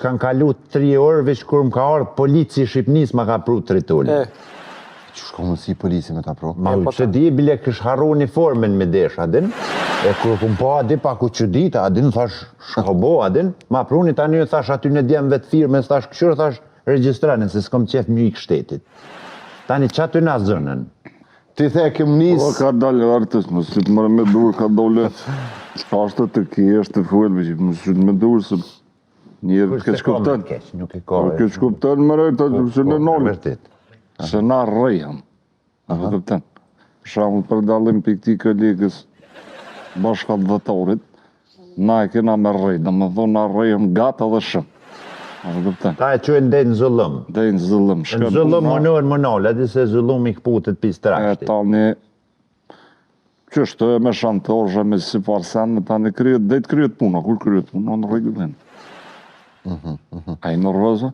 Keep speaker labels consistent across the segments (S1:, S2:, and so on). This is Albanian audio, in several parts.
S1: s'kan kalu 3 orë, veç kur më ka ardhë polici Shqipnis ma ka pru tritullë.
S2: Që shko mësi polici me ta pru?
S1: Ma që di, bile kësh harru uniformen me desh, adin. E kur këm po adi pa ku që dita, adin, thash, shkobo, adin. Ma pruni tani, thash, aty në djemë vetë firme, thash, këshurë, thash, registranin, se s'kom qef mjë i kështetit. Tani, që aty na zënën?
S2: Ti the kem nis...
S3: Po, ka dalë artës, më si të mërë me dur, ka dole... Ashtë të kjesht të fuelve, që më si të me dur, se... Njerë keq kuptën. Keq kuptën më rejtë, se në nolë. Se na rejëm. Në kuptën. Shamë për dalim për këti kolegës bashkat dhëtorit, na e kena me rejtë, dhe më thonë na rejëm gata dhe shumë. Në kuptën.
S1: Ta e qëjnë dhejnë zullëm.
S3: Dhejnë zullëm.
S1: Në zullëm më nolë, edhe se zullëm i këputit për strakshti.
S3: E tani, qështë me shantorë, me si parsen, me tani kryet, dhejtë kryet puna, kur kryet puna, në regullin. A i në rëzë?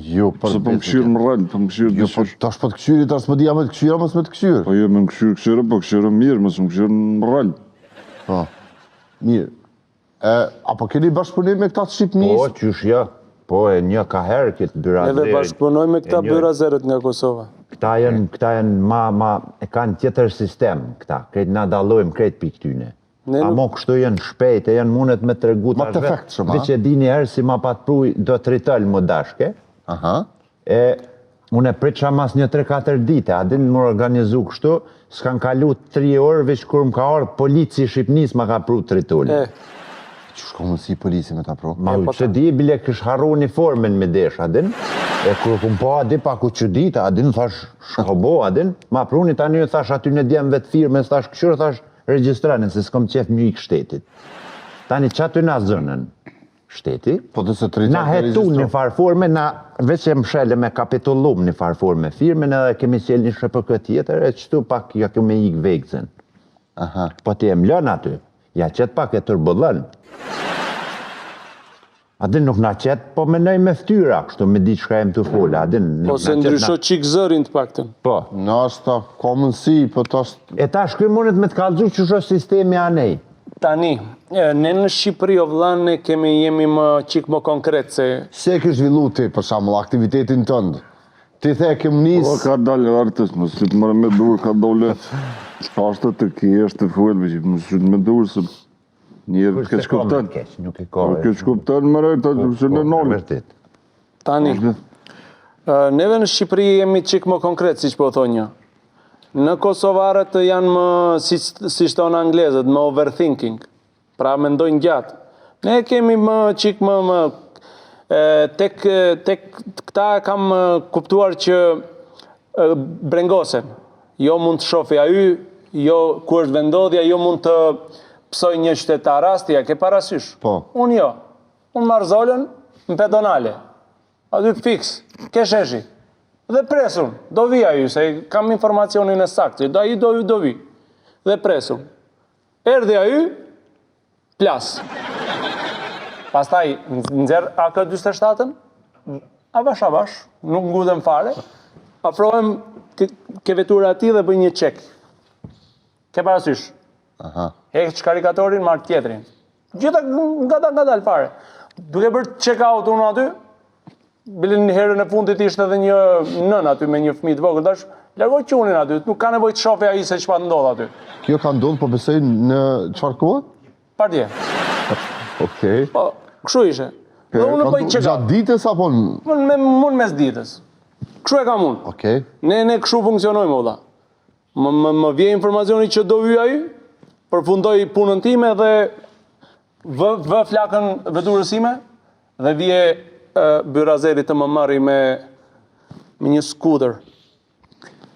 S2: Jo, për...
S3: Se për më këshyrë më rëllë, për më këshyrë
S2: Jo, për tash për të këshyri, tash për dhja me të këshyra, mësë me të këshyrë.
S3: Po jo, me më këshyrë, po këshyrë mirë, mësë më këshyrë më rëllë.
S2: Po, mirë. Apo keni bashkëpunim me këta të Shqipnis?
S1: Po, qysh ja. Po, e një ka herë këtë byrazerit.
S4: Edhe bashkëpunoj me këta byrazerit nga Kosova.
S1: Këta janë ma, e kanë tjetër sistem, këta. Kretë na dalojmë kretë për këtyne. Amo kështu janë shpejt, e janë mundet me të regu të
S2: Ma të efekt shumë,
S1: Dhe që dini herë si ma pat pruj do të rritëll më dashke. E unë e pritësha mas një 3-4 dite, a din më organizu kështu, s'kan kalu 3 orë, veç kur më ka ardhë polici Shqipnis ma ka pru të rritullë.
S2: Që shko mësi polici me ta pru?
S1: Ma që di, bile kësh harru uniformen me desh, a din. E kur këm po adi pa ku që dita, a din, thash, shkobo, a din. Ma pruni tani, thash, aty në djemë vetë firme, thash, këshurë, thash, registranin, se s'kom qef mjë i kështetit. Tani që aty na zënën shteti, na hetu një farforme, na veç e mshele me kapitullum një farforme firmen, edhe kemi qel një SHPK tjetër, e qëtu pak ja kemi ik vegzën. Po ti e mlën aty, ja qëtë pak e tërbëllën. Adin nuk na qëtë, po menoj me ftyra, kështu me di qka e më të fola, adin.
S4: Po se ndrysho qik zërin të paktën.
S1: Po.
S2: Në ashtë ta ka mënsi, po ta është...
S1: E ta shkry mundet me të kalëzu që shë sistemi anej.
S4: Tani, ne në Shqipëri o vëllanë ne jemi më qik më konkret se...
S2: Se ke zhvillu ti, për shamull, aktivitetin tëndë? Ti the kem nis...
S3: Po, ka dalë artës, më si të mërë me dur, ka dole... Ashtë të kjesht të fuelve, që më si të me dur, se... Njerë keq kuptën. Keq kuptën më rejtë, se në nolë.
S4: Tani, neve në Shqipëri jemi qik më konkret, si që po thonja. Në Kosovarët janë më, si shtonë anglezët, më overthinking. Pra mendojnë gjatë. Ne kemi më qik më... Tek këta kam kuptuar që brengosen. Jo mund të shofi a y, jo ku është vendodhja, jo mund të pësoj një qytetar rasti, ja ke parasysh. Unë jo. Unë marrë zolën në pedonale. Aty fix, ke sheshi. Dhe presun, do vi a ju, se kam informacionin e saktë, do a ju do vi. Dhe presun. Erdhi a ju, plas. Pastaj, nëzër AK-27-ën, avash, nuk ngudhem fare, afrohem ke vetura ati dhe bëj një qek. Ke parasysh. Hek karikatorin, marrë tjetërin. Gjitha nga dalë fare. Duke bërë check-out unë aty, bilin një herën e fundit ishte edhe një nën aty me një fëmijë të vogël, dash, largoj qunin aty, nuk ka nevojë të shohë ai se çfarë ndodh aty.
S2: Kjo ka ndodhur, po besoj në çfarë kohë?
S4: Partje.
S2: Okej.
S4: Po, kështu ishte. Dhe unë bëj check-out.
S2: Gjatë ditës apo?
S4: Mund mes ditës. Kështu e kam unë.
S2: Okej.
S4: Ne kështu funksionojmë valla. Më vjen informacioni që do hyj ai, përfundoj punën time dhe vë flakën veturës ime dhe vje byrazeri të më marri me një skuter.